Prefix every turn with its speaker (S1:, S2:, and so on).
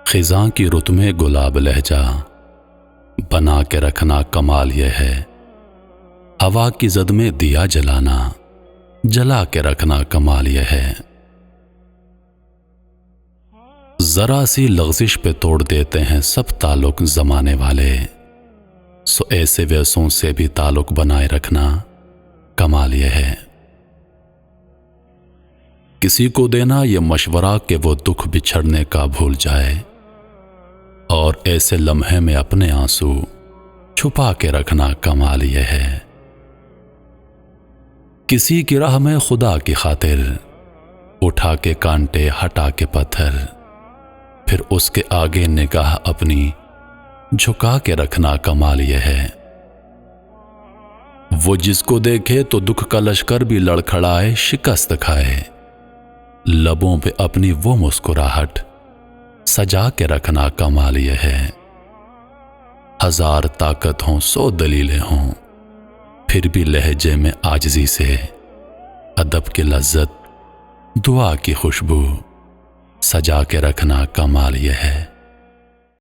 S1: خزاں کی رت میں گلاب لہجہ بنا کے رکھنا کمال یہ ہے، ہوا کی زد میں دیا جلانا جلا کے رکھنا کمال یہ ہے۔ ذرا سی لغزش پہ توڑ دیتے ہیں سب تعلق زمانے والے، سو ایسے ویسوں سے بھی تعلق بنائے رکھنا کمال یہ ہے۔ کسی کو دینا یہ مشورہ کہ وہ دکھ بچھڑنے کا بھول جائے، اور ایسے لمحے میں اپنے آنسو چھپا کے رکھنا کمال یہ ہے۔ کسی کی راہ میں خدا کی خاطر اٹھا کے کانٹے ہٹا کے پتھر، پھر اس کے آگے نگاہ اپنی جھکا کے رکھنا کمال یہ ہے۔ وہ جس کو دیکھے تو دکھ کا لشکر بھی لڑکھڑائے شکست کھائے، لبوں پہ اپنی وہ مسکراہٹ سجا کے رکھنا کمال یہ ہے۔ ہزار طاقت ہوں سو دلیلیں ہوں، پھر بھی لہجے میں عاجزی سے ادب کی لذت دعا کی خوشبو سجا کے رکھنا کمال یہ ہے۔